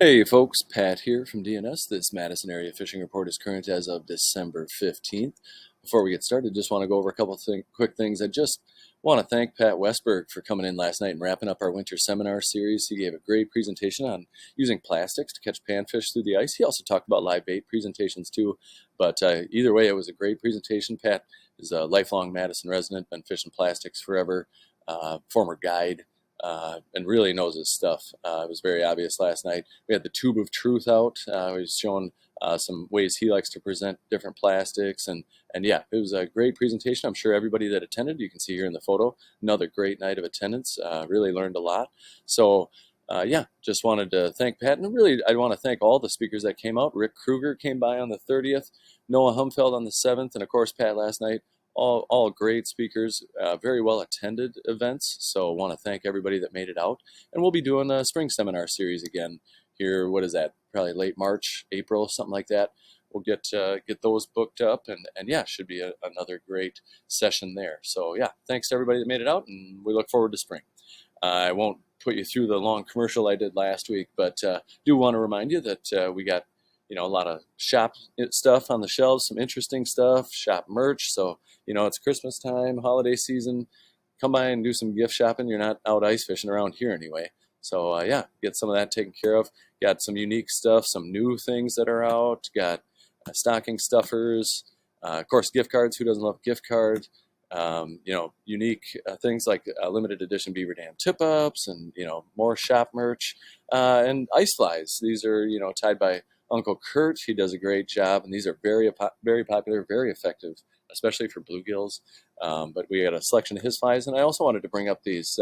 Hey folks, Pat here from DNS. This Madison area fishing report is current as of December 15th. Before we get started, just want to go over a couple of quick things. I just want to thank Pat Westberg for coming in last night and wrapping up our winter seminar series. He gave a great presentation on using plastics to catch panfish through the ice. He also talked about live bait presentations too, but either way, it was a great presentation. Pat is a lifelong Madison resident, been fishing plastics forever, former guide, and really knows his stuff. It was very obvious last night. We had the tube of truth out. He was showing some ways he likes to present different plastics, and yeah, it was a great presentation. I'm sure everybody that attended, you can see here in the photo, another great night of attendance. Really learned a lot. So. Yeah, just wanted to thank Pat, and really, I want to thank all the speakers that came out. Rick Kruger came by on the 30th, Noah Humfeld on the 7th, and of course Pat last night. All great speakers, very well attended events. So I want to thank everybody that made it out. And we'll be doing a spring seminar series again here. What is that? Probably late March, April, something like that. We'll get those booked up, and yeah, should be another great session there. So yeah, thanks to everybody that made it out, and we look forward to spring. I won't put you through the long commercial I did last week, but do want to remind you that we got a lot of shop stuff on the shelves, some interesting stuff, shop merch. So it's Christmas time, holiday season. Come by and do some gift shopping. You're not out ice fishing around here anyway. So yeah, get some of that taken care of. Got some unique stuff, some new things that are out. Got stocking stuffers, of course, gift cards. Who doesn't love gift cards? Unique things like limited edition beaver dam tip ups, and more shop merch and ice flies. These are tied by Uncle Kurt. He does a great job, and these are very popular, very effective, especially for bluegills. But we got a selection of his flies, and I also wanted to bring up these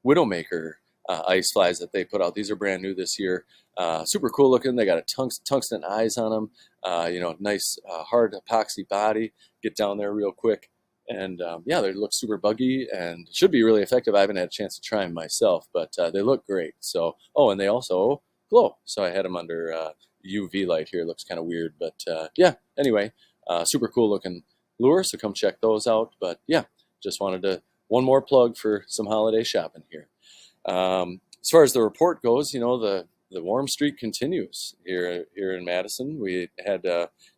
Widowmaker ice flies that they put out. These are brand new this year. Super cool looking. They got a tungsten eyes on them. Nice hard epoxy body. Get down there real quick. And yeah, they look super buggy and should be really effective. I haven't had a chance to try them myself, but they look great. So, and they also glow. So I had them under UV light here. It looks kind of weird, but yeah. Anyway, super cool looking lure. So come check those out. But yeah, just wanted to one more plug for some holiday shopping here. As far as the report goes, the warm streak continues here in Madison. We had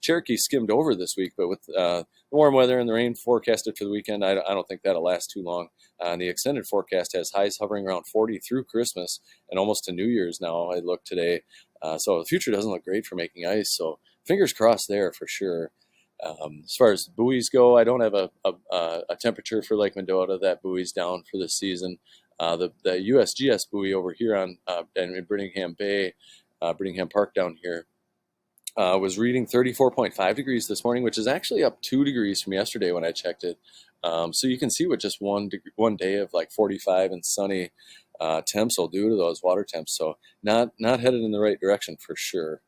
Cherokee skimmed over this week, but with the warm weather and the rain forecasted for the weekend, I don't think that'll last too long. And the extended forecast has highs hovering around 40 through Christmas and almost to New Year's now. I looked today. So the future doesn't look great for making ice. So fingers crossed there for sure. As far as buoys go, I don't have a temperature for Lake Mendota. That buoy's down for this season. The USGS buoy over here in Brittingham Bay, Brittingham Park down here, was reading 34.5 degrees this morning, which is actually up 2 degrees from yesterday when I checked it. So you can see what just one day of like 45 and sunny temps will do to those water temps. So not headed in the right direction for sure.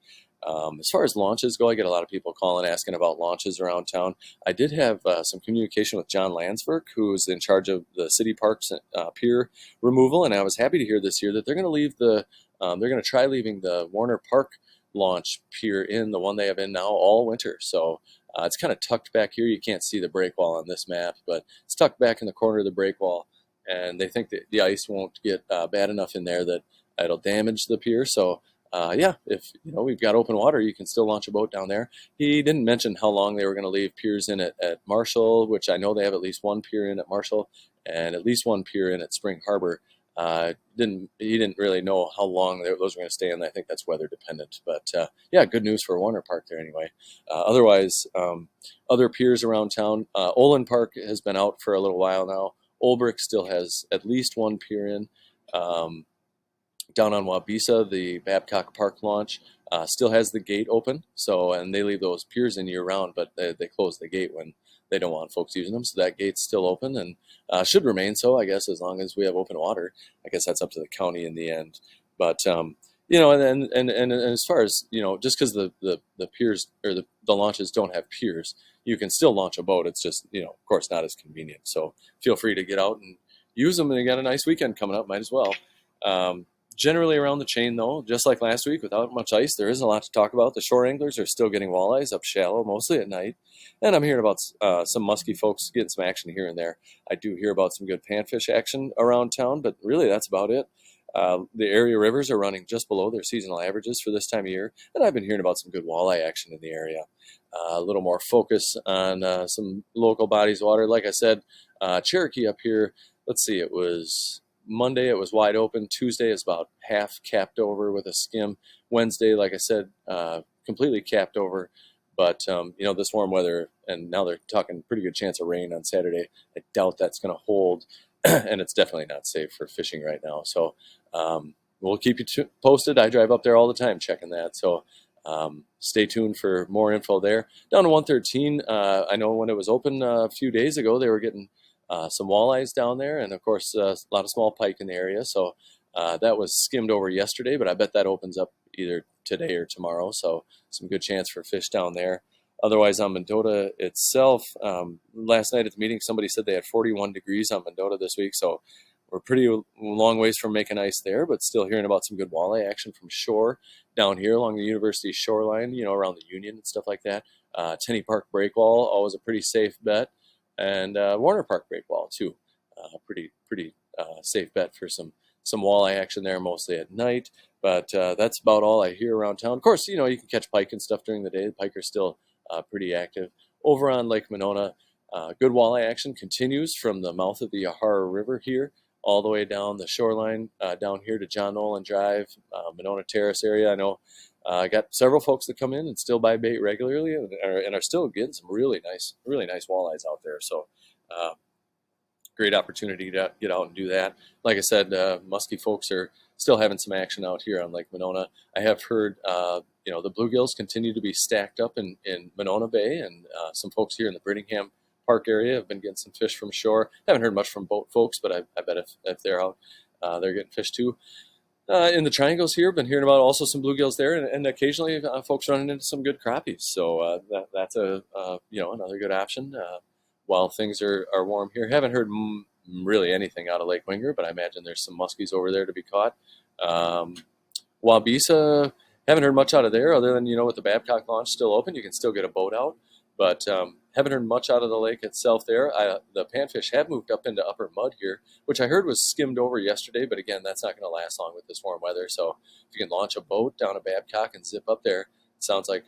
As far as launches go, I get a lot of people calling asking about launches around town. I did have some communication with John Landsberg, who's in charge of the city parks pier removal, and I was happy to hear this year that they're going to leave they're going to try leaving the Warner Park launch pier in, the one they have in now, all winter. So it's kind of tucked back here. You can't see the break wall on this map, but it's tucked back in the corner of the break wall, and they think that the ice won't get bad enough in there that it'll damage the pier. So yeah, if we've got open water, you can still launch a boat down there. He didn't mention how long they were going to leave piers in at Marshall, which I know they have at least one pier in at Marshall and at least one pier in at Spring Harbor. He didn't really know how long those were going to stay in. I think that's weather dependent. But yeah, good news for Warner Park there anyway. Otherwise, other piers around town. Olin Park has been out for a little while now. Olbrich still has at least one pier in. Down on Wabisa, the Babcock Park launch still has the gate open. So, and they leave those piers in year round, but they close the gate when they don't want folks using them. So that gate's still open and should remain so, I guess, as long as we have open water. I guess that's up to the county in the end. But and as far as just because the piers or the launches don't have piers, you can still launch a boat. It's just of course, not as convenient. So feel free to get out and use them. And you got a nice weekend coming up. Might as well. Generally around the chain, though, just like last week, without much ice, there isn't a lot to talk about. The shore anglers are still getting walleyes up shallow, mostly at night. And I'm hearing about some musky folks getting some action here and there. I do hear about some good panfish action around town, but really that's about it. The area rivers are running just below their seasonal averages for this time of year, and I've been hearing about some good walleye action in the area. A little more focus on some local bodies of water. Like I said, Cherokee up here, let's see, it was Monday, it was wide open. Tuesday is about half capped over with a skim. Wednesday, like I said, completely capped over. But, this warm weather, and now they're talking pretty good chance of rain on Saturday. I doubt that's going to hold, and it's definitely not safe for fishing right now. So we'll keep you posted. I drive up there all the time checking that. So stay tuned for more info there. Down to 113, I know when it was open a few days ago, they were getting some walleyes down there, and of course a lot of small pike in the area. So that was skimmed over yesterday, but I bet that opens up either today or tomorrow. So some good chance for fish down there. Otherwise, on Mendota itself, last night at the meeting, somebody said they had 41 degrees on Mendota this week. So we're pretty long ways from making ice there, but still hearing about some good walleye action from shore down here along the university shoreline, around the Union and stuff like that. Tenney Park Breakwall, always a pretty safe bet. And Warner Park Breakwall, too. Pretty safe bet for some walleye action there, mostly at night. But that's about all I hear around town. Of course, you can catch pike and stuff during the day. The pike are still pretty active. Over on Lake Monona, good walleye action continues from the mouth of the Yahara River here all the way down the shoreline, down here to John Nolan Drive, Monona Terrace area. I know I got several folks that come in and still buy bait regularly and are still getting some really nice walleyes out there. So great opportunity to get out and do that. Like I said, muskie folks are still having some action out here on Lake Monona. I have heard, the bluegills continue to be stacked up in Monona Bay, and some folks here in the Brittingham Park area have been getting some fish from shore. Haven't heard much from boat folks, but I bet if they're out, they're getting fish too. In the triangles here, been hearing about also some bluegills there, and occasionally folks running into some good crappies. So that's another good option while things are warm here. Haven't heard really anything out of Lake Winger, but I imagine there's some muskies over there to be caught. Wabisa, haven't heard much out of there other than, with the Babcock launch still open, you can still get a boat out. But haven't heard much out of the lake itself there. The panfish have moved up into upper mud here, which I heard was skimmed over yesterday. But again, that's not going to last long with this warm weather. So if you can launch a boat down a Babcock and zip up there, it sounds like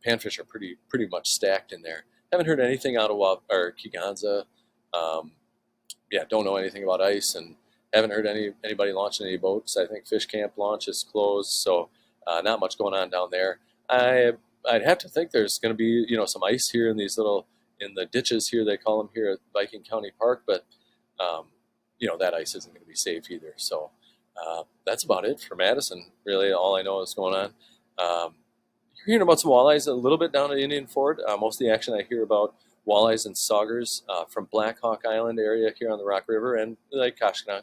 panfish are pretty much stacked in there. Haven't heard anything out of Kegonsa. Don't know anything about ice, and haven't heard anybody launching any boats. I think Fish Camp launch is closed, so not much going on down there. I'd have to think there's going to be some ice here in the ditches here, they call them here at Viking County Park, but that ice isn't going to be safe either. So that's about it for Madison. Really, all I know is going on. You're hearing about some walleyes a little bit down at Indian Ford. Most of the action I hear about walleyes and saugers from Black Hawk Island area here on the Rock River and Lake Kashkana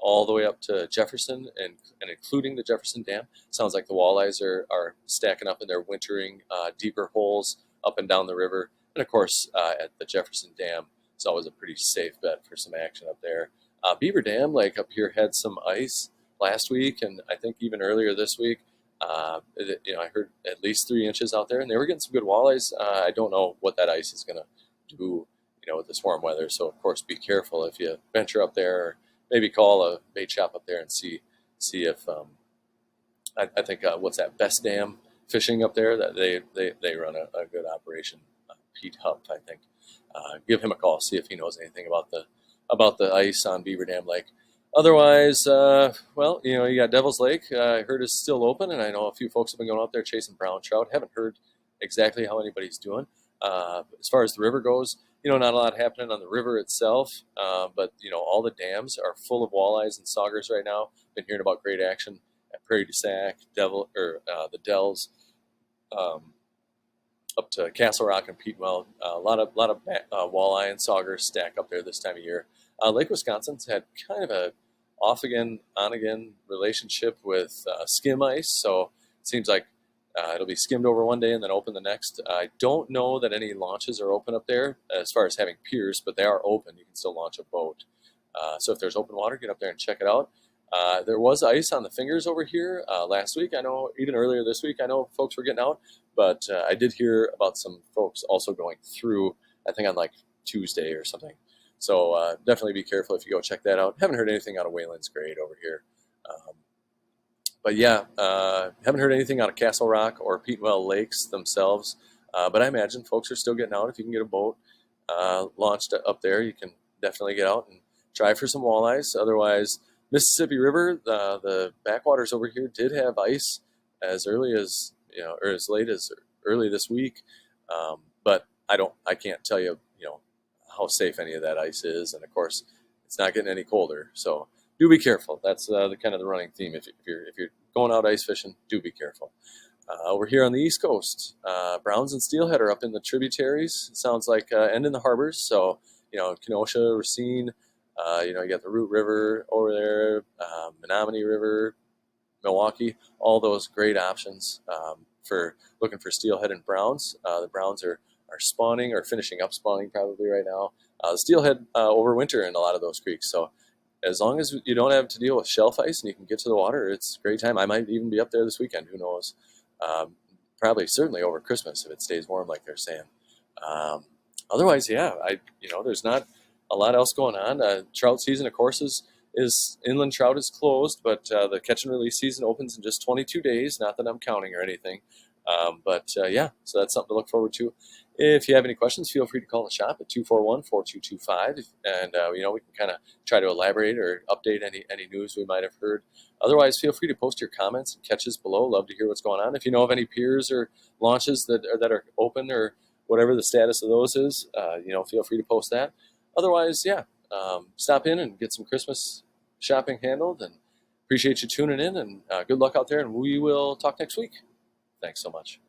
all the way up to Jefferson and including the Jefferson Dam. Sounds like the walleyes are stacking up in their wintering deeper holes up and down the river. And of course, at the Jefferson Dam, it's always a pretty safe bet for some action up there. Beaver Dam Lake up here had some ice last week, and I think even earlier this week. I heard at least 3 inches out there, and they were getting some good walleyes. I don't know what that ice is going to do, with this warm weather. So of course, be careful if you venture up there, or maybe call a bait shop up there and see if I think what's that Best Dam Fishing up there, that they run a good operation. Pete Hupp, I think. Give him a call, see if he knows anything about the ice on Beaver Dam Lake. Otherwise, you got Devil's Lake. I heard is still open, and I know a few folks have been going out there chasing brown trout. Haven't heard exactly how anybody's doing. As far as the river goes, not a lot happening on the river itself, but all the dams are full of walleyes and saugers right now. Been hearing about great action at Prairie du Sac, the Dells, up to Castle Rock and Peatwell. A lot of walleye and saugers stack up there this time of year. Lake Wisconsin's had kind of a off again, on again relationship with skim ice, so it seems like it'll be skimmed over one day and then open the next. I don't know that any launches are open up there as far as having piers, but they are open. You can still launch a boat. So if there's open water, get up there and check it out. There was ice on the fingers over here last week. I know even earlier this week, I know folks were getting out, but I did hear about some folks also going through, I think on like Tuesday or something. So definitely be careful if you go check that out. Haven't heard anything out of Wayland's Grade over here Um, but yeah, haven't heard anything out of Castle Rock or Petenwell Lakes themselves. But I imagine folks are still getting out. If you can get a boat launched up there, you can definitely get out and try for some walleyes. Otherwise, Mississippi River, the backwaters over here did have ice as early as or as late as early this week. But I can't tell you, how safe any of that ice is. And of course, it's not getting any colder, so do be careful. That's the kind of the running theme. If you're going out ice fishing, do be careful. Over here on the East Coast, Browns and Steelhead are up in the tributaries. It sounds like and in the harbors. So Kenosha, Racine. You got the Root River over there, Menominee River, Milwaukee. All those great options for looking for steelhead and browns. The browns are spawning or finishing up spawning probably right now. The steelhead overwinter in a lot of those creeks. So as long as you don't have to deal with shelf ice and you can get to the water, it's a great time. I might even be up there this weekend. Who knows? Um, Probably, certainly over Christmas if it stays warm, like they're saying. Um, Otherwise, yeah, there's not a lot else going on. Trout season, of course, is inland trout is closed, but the catch and release season opens in just 22 days. Not that I'm counting or anything. But yeah, so that's something to look forward to. If you have any questions, feel free to call the shop at 241-4225, and we can kind of try to elaborate or update any news we might have heard. Otherwise, feel free to post your comments and catches below. Love to hear what's going on. If you know of any piers or launches that are open or whatever the status of those is, feel free to post that. Otherwise, yeah, stop in and get some Christmas shopping handled. And appreciate you tuning in. And good luck out there. And we will talk next week. Thanks so much.